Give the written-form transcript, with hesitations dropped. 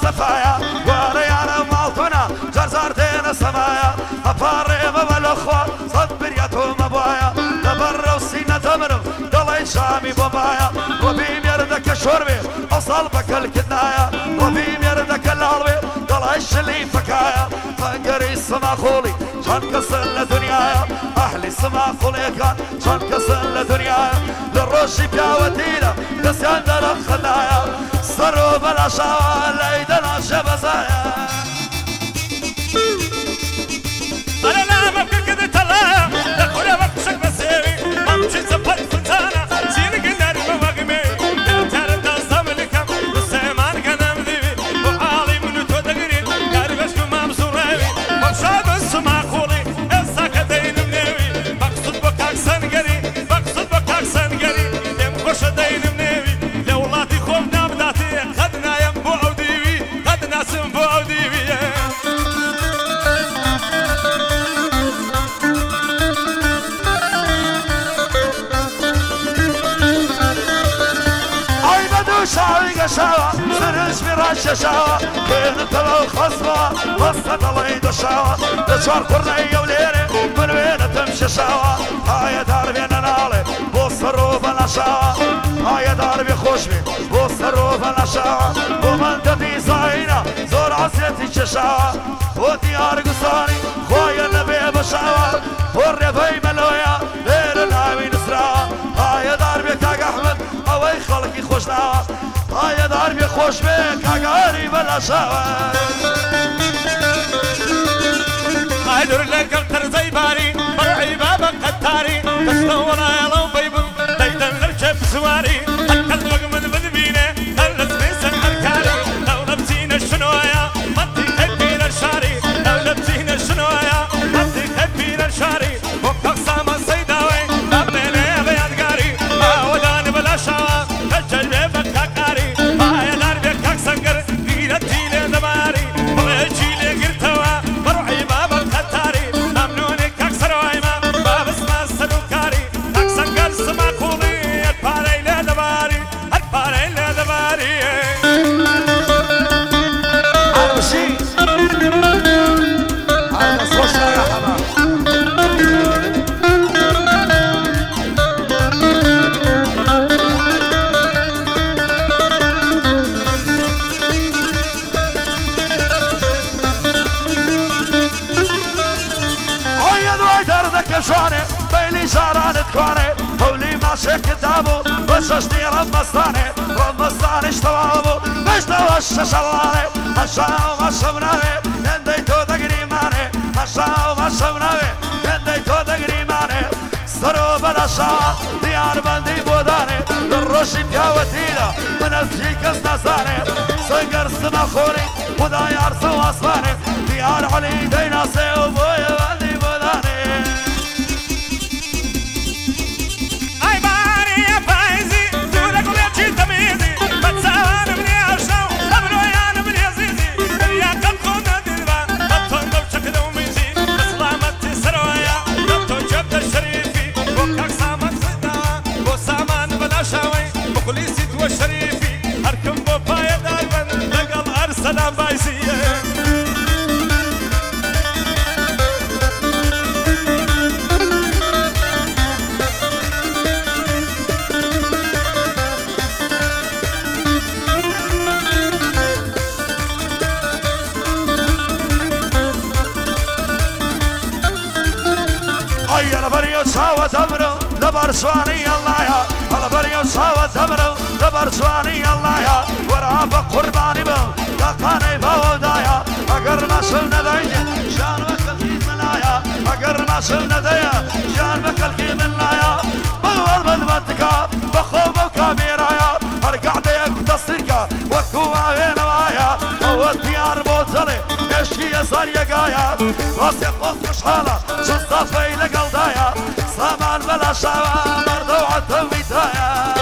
صفايا وريانا مالتنا جرزار دين سمايا أفاري ببالأخوة صبر يتوم أبوايا تبر وسينة تمرم دلي شامي بابايا وبيم يردك شربي أصلبك الكنايا وبيم يردك العربي دلي الشلي فكايا فانقري السما خولي شان كسل دنيايا أحلي السما خولي كان شان كسل دنيايا للرشي بياوتينا نسيان دلق خلايا صروا بلا شاوى ليدنا شبزايا أنا لا ممكن كده طلع لكل وقت شك بسيري أمشي سفر فتانا سيني قناري مواقمي تلتار تصام لكم والسيمان قنام ذيبي وعالي منو تودقرين قاري بشكو مامسوريبي ومشاب السما خولي الساكة دين منيوي بقصد بكاك سنقري بقصد بكاك سنقري دم خوش دين منيوي لولاتي خوف نابداتي خدنا ينبو عوديوي خدنا سنبو عوديوي شاوي قشاوة سرش فراش شاوة كنت لو خصبة وسط الله دشاوة دشوار قرنية وليلي من وين تمشي شاوة هاي داربي ننالي بوس الروف النشاوة هاي داربي خوشبي بوس الروف النشاوة ومن تدي زاينة زور عسيتي ششاوة وديار قصاني خويا النبي بشاوة والرفاي ملويا ليل الهاوي نسراوة هاي داربي كاك أحمد أوي خلقي خوشناوة هاي داربي خوش بك عقاري بلا شاوة أدور لك الترزي باري برعي بابك قتاري تستورا يا لو بيبو دايدا نركب سواري القلبك من بذبينه هلس بيسن الكاري لو لبسين الشنوايا مدي كبير الشاري لو لبسين الشنوايا مدي كبير الشاري وقتك ساما سيداوي دبني بيان قاري وداني بلا شاوة تجل بك عقاري هاي داربي كاك سنقر ديرتي لي دماري ويجي لي قرتوا برعي بابا القتاري ممنوني كاك سروايما باب اسمه السلوكاري كاك سنقر سما كولي الباري لي دماري الباري لي دماري عربشي هذا صوصنا يا حمام شواني بيلي شارانت كواني هولي ماشي كتابو وششتي رمستاني رمستاني اشتوابو اشتوى الششلاني هشاو ما شمناني ينديتو تقريماني هشاو ما شمناني ينديتو تقريماني سرو بلا شاوة ديار بندي بوداني للرشي بياوتينا من الفيك اسناساني سنقر سما خوري ودايار سوا اسفاني ديار علي ديناسي وبويا بندي بوداني شريفي هركم بابايا دايما لقل ارسلان بايسيه هيا بريو ساوة تمرو لبرسواني الله يا هلا بريو ساوة تمرو لبرسواني الله يا ورافق قرباني بو لقاني بودايا اگر ما سلنا دايجي شان وكلكي ملايا اگر ما سلنا دايا شان وكلكي ملايا بغض بدمتك بخوف وكاميرايا ارقع ديك تصديقا وكوا هنا وايا هو الديار بوتلي يشكي يسار يقايا راسي قلت مشحالة شصافي لقلدايا سامان بلا شاوة مردوعة تويتايا